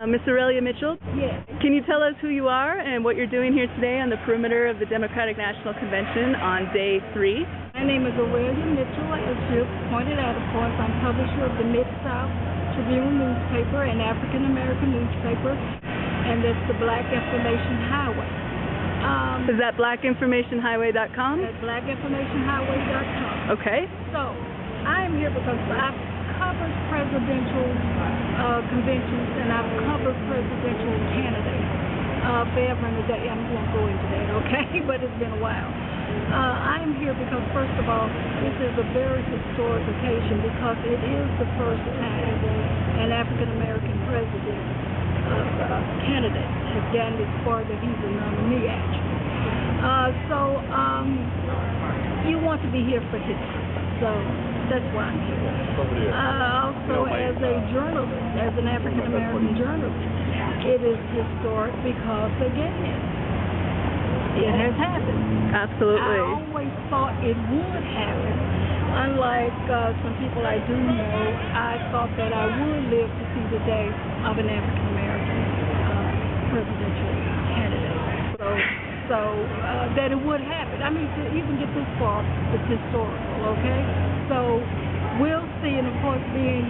Miss Arelya Mitchell, Yes. can you tell us who you are and what you're doing here today on the perimeter of the Democratic National Convention on day 3? My name is Arelya Mitchell. As you pointed out, of course, I'm publisher of the Mid-South Tribune newspaper, an African-American newspaper, and it's the Black Information Highway. Is that blackinformationhighway.com? That's blackinformationhighway.com. Okay. So, I am here because I've covered presidential conventions and I've covered presidential candidates forever and a day. I'm going to go into that, okay? But it's been a while. I am here because, first of all, this is a very historic occasion because it is the first time an African-American president candidate has gotten this far that he's a nominee, actually. So you want to be here for history. So that's why I'm here. Also, as a journalist, as an African-American journalist, it is historic because, again, it has happened. Absolutely. I always thought it would happen. Unlike some people I do know, I thought that I would live to see the day of an African-American presidential candidate. So that it would happen. I mean, to even get this far, it's historical, okay? So we'll see, and of course, being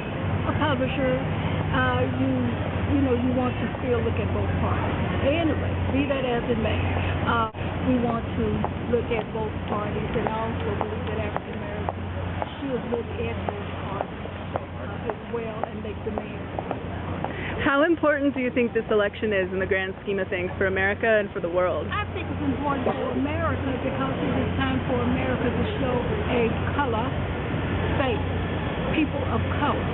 a publisher, you want to still look at both parties. Anyway, be that as it may, we want to look at both parties and also believe that African Americans should look at both parties as well and make demands. How important do you think this election is in the grand scheme of things for America and for the world? I think it's important for America because it is time for America to show a color face, people of color.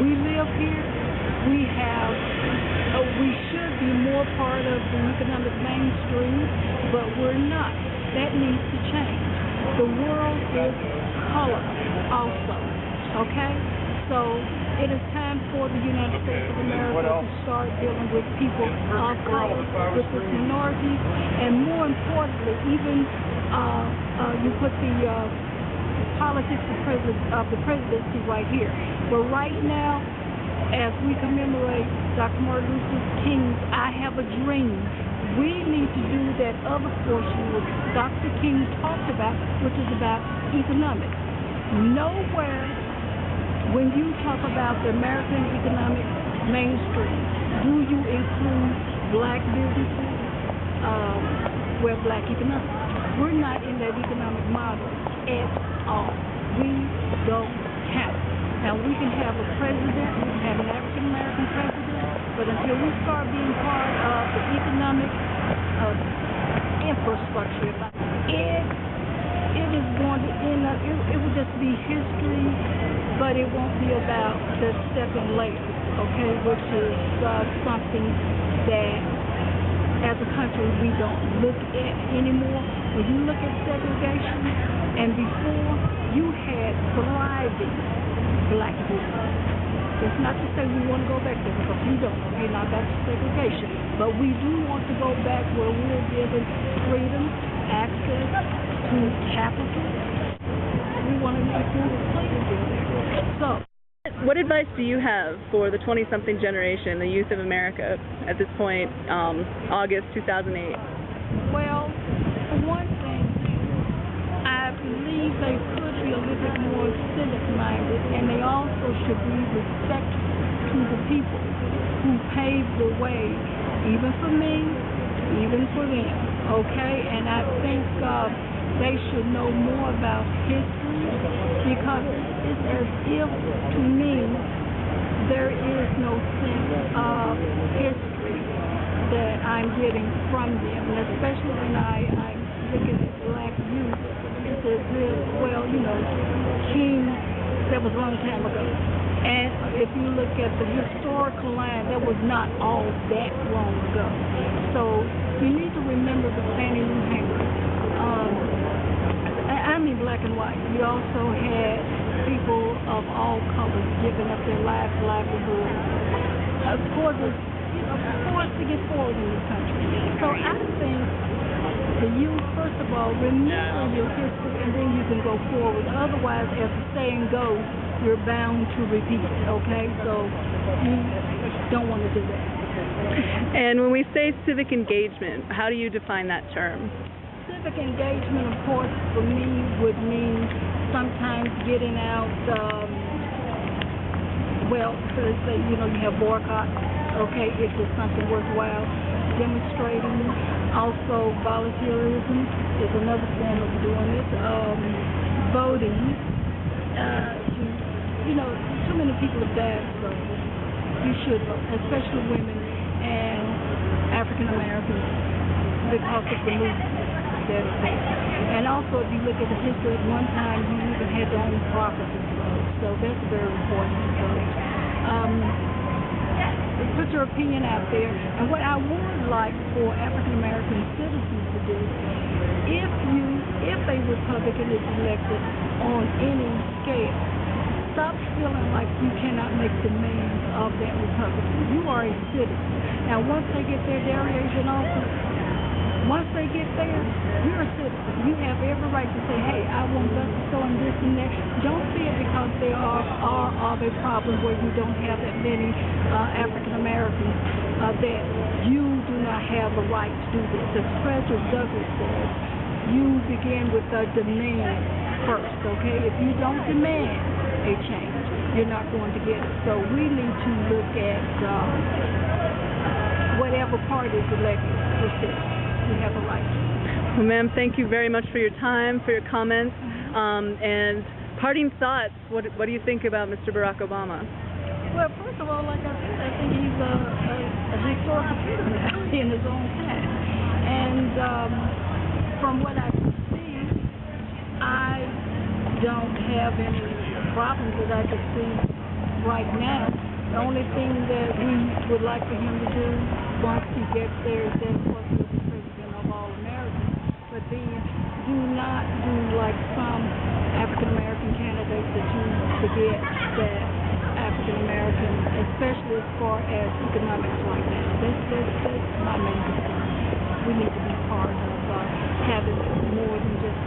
We live here. We should be more part of the economic mainstream, but we're not. That needs to change. The world is color also, okay? So it is time for the United States of America to start dealing with people of color, with the minorities, and more importantly, even you put the politics of the presidency right here. But right now, as we commemorate Dr. Martin Luther King's I Have a Dream, we need to do that other portion which Dr. King talked about, which is about economics. Nowhere, when you talk about the American economic mainstream, do you include black businesses, black economics? We're not in that economic model at all. We don't count. Now, we can have a president, we can have an African-American president, but until we start being part of the economic infrastructure, it is going to end up, it will just be history, but it won't be about the second layer, okay, which is something that, as a country, we don't look at anymore. When you look at segregation, and before, you had thriving black business. It's not to say we want to go back there, because we don't. Okay, now that's segregation. But we do want to go back where we're given freedom, access to capital. We want to improve the playing field. So, what advice do you have for the 20-something generation, the youth of America, at this point, August 2008? Well, for one thing, I believe they could be a little bit more civic-minded, and they also should be respectful to the people who paved the way, even for me, even for them, okay? And I think they should know more about history, because it's as if, to me, there is no sense of history that I'm getting from them, and especially when I look at black youth, it's as if, King, that was a long time ago. And if you look at the historical line, that was not all that long ago. So you need to remember the Fannie Lou Hamer. I mean black and white. We also had people of all colors giving up their lives, livelihood, for us to get forward in this country. So I think the youth, first of all, remember your history, and then you can go forward. Otherwise, as the saying goes, you're bound to repeat, okay? So you don't want to do that. And when we say civic engagement, how do you define that term? Civic engagement, of course, for me would mean sometimes getting out, so let's say, you have boycotts, okay, if it's something worthwhile, demonstrating. Also, volunteerism is another form of doing it. Voting. Too many people have died, so you should vote, especially women and African Americans, because of the movement that is there. And also, if you look at the history, at one time you even had to own property, so that's very important to vote. Put your opinion out there. And what I would like for African American citizens to do, if a Republican is elected on any scale, stop feeling like you cannot make demands of that Republican. You are a citizen. Now, once they get their derogation office, once they get there, you're a citizen. You have every right to say, hey, I want this and this and that. Don't see it because there are of a problem where you don't have that many African Americans that you do not have the right to do this. As President Douglas says, you begin with a demand first, okay? If you don't demand a change, you're not going to get it. So we need to look at whatever party is elected for citizens. We have a right. Well, ma'am, thank you very much for your time, for your comments, and parting thoughts. What do you think about Mr. Barack Obama? Well, first of all, like I said, I think he's a historical figure now in his own time. And from what I can see, I don't have any problems that I can see right now. The only thing that we would like for him to do once he gets there is that, of course, he'll be president of all Americans. But then do not do like some African American candidates that you forget that African American, especially as far as economics right now, that's my main concern. We need to be part of having more than just